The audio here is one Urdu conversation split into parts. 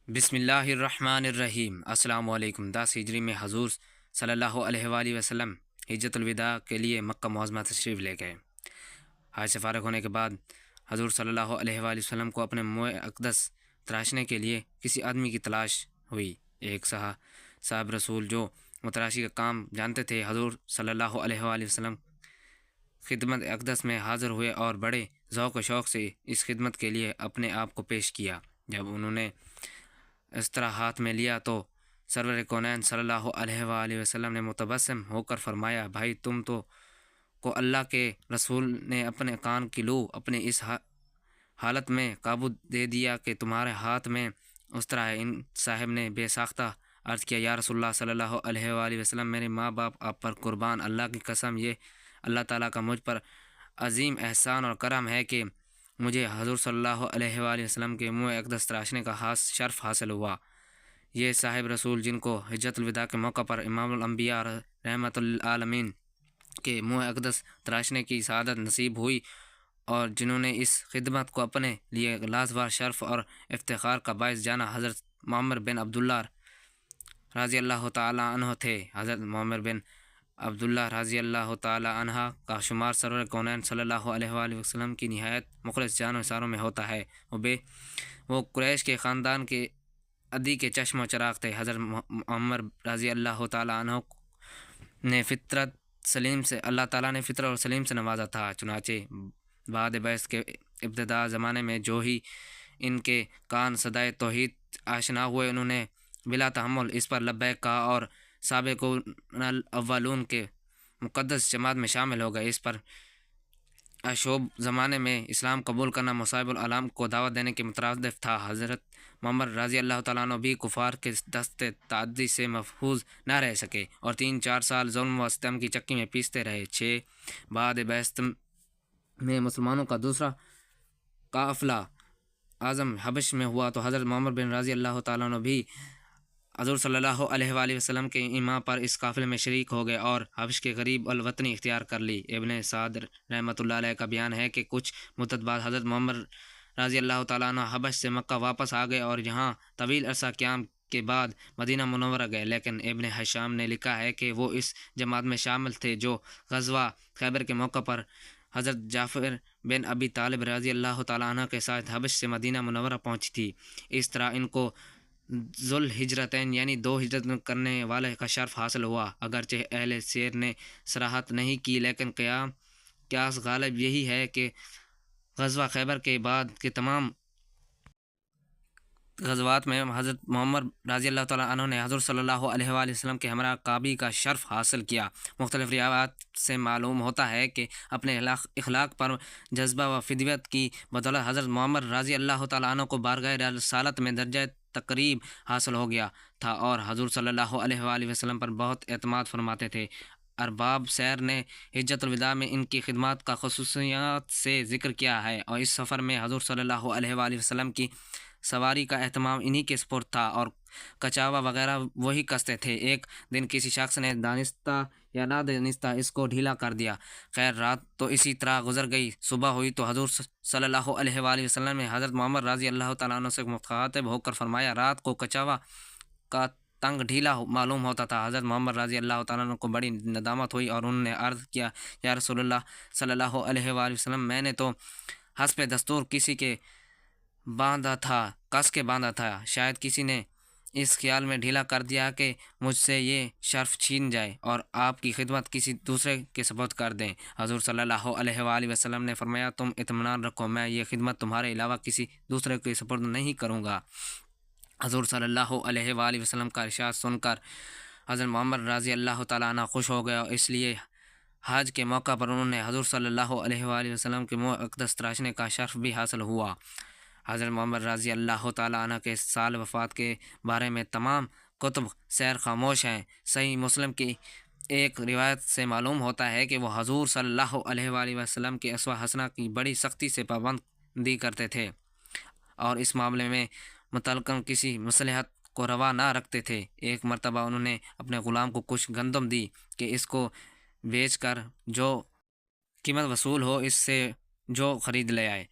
بسم اللہ الرحمن الرحیم۔ السلام علیکم۔ 10 ہجری میں حضور صلی اللہ علیہ وآلہ وسلم حجۃ الوداع کے لیے مکہ معظمہ تشریف لے گئے۔ حج سے فارغ ہونے کے بعد حضور صلی اللہ علیہ وآلہ وسلم کو اپنے منہ اقدس تراشنے کے لیے کسی آدمی کی تلاش ہوئی۔ ایک صاحب رسول جو متراشی کا کام جانتے تھے حضور صلی اللہ علیہ وآلہ وسلم خدمت اقدس میں حاضر ہوئے اور بڑے ذوق و شوق سے اس خدمت کے لیے اپنے آپ کو پیش کیا۔ جب انہوں نے اس طرح ہاتھ میں لیا تو سرور کونین صلی اللہ علیہ وآلہ وسلم نے متبسم ہو کر فرمایا، بھائی تم کو اللہ کے رسول نے اپنے کان کی لو اپنے اس حالت میں قابو دے دیا کہ تمہارے ہاتھ میں اس طرح ہے۔ ان صاحب نے بے ساختہ عرض کیا، یا رسول اللہ صلی اللہ علیہ وآلہ وسلم، میرے ماں باپ آپ پر قربان، اللہ کی قسم یہ اللہ تعالیٰ کا مجھ پر عظیم احسان اور کرم ہے کہ مجھے حضور صلی اللہ علیہ وآلہ وسلم کے منہ اقدس تراشنے کا شرف حاصل ہوا۔ یہ صاحب رسول جن کو حجۃ الوداع کے موقع پر امام الانبیاء رحمۃ للعالمین کے منہ اقدس تراشنے کی سعادت نصیب ہوئی اور جنہوں نے اس خدمت کو اپنے لیے لازوال شرف اور افتخار کا باعث جانا، حضرت معمر بن عبداللہ رضی اللہ تعالیٰ عنہ تھے۔ حضرت معمر بن عبداللہ رضی اللہ تعالیٰ عنہ کا شمار سرور کونین صلی اللہ علیہ وآلہ وسلم کی نہایت مخلص جان و ساروں میں ہوتا ہے۔ وہ قریش کے خاندان کے عدی کے چشم و چراغ تھے۔ حضرت معمر رضی اللہ تعالیٰ عنہ نے اللہ تعالیٰ نے فطرت اور سلیم سے نوازا تھا، چنانچہ بعد بعث کے ابتداء زمانے میں جو ہی ان کے کان صدائے توحید آشنا ہوئے، انہوں نے بلا تحمل اس پر لبیک کہا اور سابقون الاولون کے مقدس جماعت میں شامل ہو گئے۔ اس پر اشوب زمانے میں اسلام قبول کرنا مصائب العالم کو دعوت دینے کے مترادف تھا۔ حضرت معمر رضی اللہ تعالیٰ عنہ بھی کفار کے دست تعدی سے محفوظ نہ رہ سکے اور 3-4 سال ظلم و ستم کی چکی میں پیستے رہے۔ 6 بعد بعثت میں مسلمانوں کا دوسرا قافلہ اعظم حبش میں ہوا تو حضرت معمر بن رضی اللہ تعالیٰ عنہ بھی حضور صلی اللہ علیہ وآلہ وسلم کے ایما پر اس قافلے میں شریک ہو گئے اور حبش کے غریب الوطنی اختیار کر لی۔ ابن سعد رحمۃ اللہ علیہ کا بیان ہے کہ کچھ مدت بعد حضرت معمر رضی اللہ تعالیٰ عنہ حبش سے مکہ واپس آ گئے اور یہاں طویل عرصہ قیام کے بعد مدینہ منورہ گئے، لیکن ابن حشام نے لکھا ہے کہ وہ اس جماعت میں شامل تھے جو غزوہ خیبر کے موقع پر حضرت جعفر بن ابی طالب رضی اللہ تعالیٰ عنہ کے ساتھ حبش سے مدینہ منورہ پہنچی تھی۔ اس طرح ان کو ذوالہجرتین یعنی 2 ہجرت کرنے والے کا شرف حاصل ہوا۔ اگرچہ اہل سیر نے صراحت نہیں کی، لیکن قیاس غالب یہی ہے کہ غزوہ خیبر کے بعد کے تمام غزوات میں حضرت معمر رضی اللہ تعالیٰ عنہ نے حضور صلی اللہ علیہ وآلہ وسلم کے ہمراہ کعبی کا شرف حاصل کیا۔ مختلف روایات سے معلوم ہوتا ہے کہ اپنے اخلاق پر جذبہ و فدیت کی بدولت حضرت معمر رضی اللہ تعالیٰ عنہ کو بارگاہ رسالت میں درجہ تقریب حاصل ہو گیا تھا اور حضور صلی اللہ علیہ وآلہ وسلم پر بہت اعتماد فرماتے تھے۔ ارباب سیر نے حجۃ الوداع میں ان کی خدمات کا خصوصیات سے ذکر کیا ہے اور اس سفر میں حضور صلی اللہ علیہ وآلہ وسلم کی سواری کا اہتمام انہی کے سپرد تھا اور کچاوا وغیرہ وہی کستے تھے۔ ایک دن کسی شخص نے دانستہ یا نہ دانستہ اس کو ڈھیلا کر دیا۔ خیر رات تو اسی طرح گزر گئی۔ صبح ہوئی تو حضور صلی اللہ علیہ وآلہ وسلم نے حضرت معمر رضی اللہ تعالیٰ عنہ سے مخاطب ہو کر فرمایا، رات کو کچاوا کا تنگ ڈھیلا معلوم ہوتا تھا۔ حضرت معمر رضی اللہ تعالیٰ عنہ کو بڑی ندامت ہوئی اور انہوں نے عرض کیا، یا رسول اللہ صلی اللہ علیہ وآلہ وسلم، میں نے تو حسب دستور کس کے باندھا تھا، شاید کسی نے اس خیال میں ڈھیلا کر دیا کہ مجھ سے یہ شرف چھین جائے اور آپ کی خدمت کسی دوسرے کے سپرد کر دیں۔ حضور صلی اللہ علیہ وآلہ وسلم نے فرمایا، تم اطمینان رکھو، میں یہ خدمت تمہارے علاوہ کسی دوسرے کے سپرد نہیں کروں گا۔ حضور صلی اللہ علیہ وآلہ وسلم کا ارشاد سن کر حضرت معمر رضی اللہ تعالیٰ عنہ خوش ہو گئے اور اس لیے حج کے موقع پر انہوں نے حضور صلی اللہ علیہ وآلہ وسلم کے منہ اقدس تراشنے کا شرف بھی حاصل ہوا۔ حضرت معمر رضی اللہ تعالیٰ عنہ کے سال وفات کے بارے میں تمام کتب سیر خاموش ہیں۔ صحیح مسلم کی ایک روایت سے معلوم ہوتا ہے کہ وہ حضور صلی اللہ علیہ وآلہ وسلم کے اسوہ حسنہ کی بڑی سختی سے پابندی کرتے تھے اور اس معاملے میں متعلقاً کسی مصلحت کو روا نہ رکھتے تھے۔ ایک مرتبہ انہوں نے اپنے غلام کو کچھ گندم دی کہ اس کو بیچ کر جو قیمت وصول ہو اس سے جو خرید لے آئے۔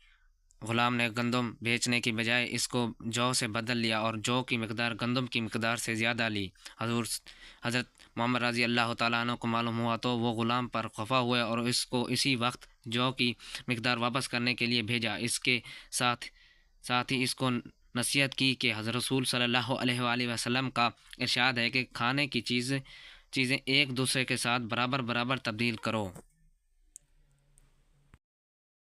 غلام نے گندم بیچنے کی بجائے اس کو جو سے بدل لیا اور جو کی مقدار گندم کی مقدار سے زیادہ لی۔ حضرت محمد رضی اللہ تعالیٰ عنہ کو معلوم ہوا تو وہ غلام پر خفا ہوئے اور اس کو اسی وقت جو کی مقدار واپس کرنے کے لیے بھیجا۔ اس کے ساتھ ہی اس کو نصیحت کی کہ حضرت رسول صلی اللہ علیہ وآلہ وسلم کا ارشاد ہے کہ کھانے کی چیزیں ایک دوسرے کے ساتھ برابر تبدیل کرو۔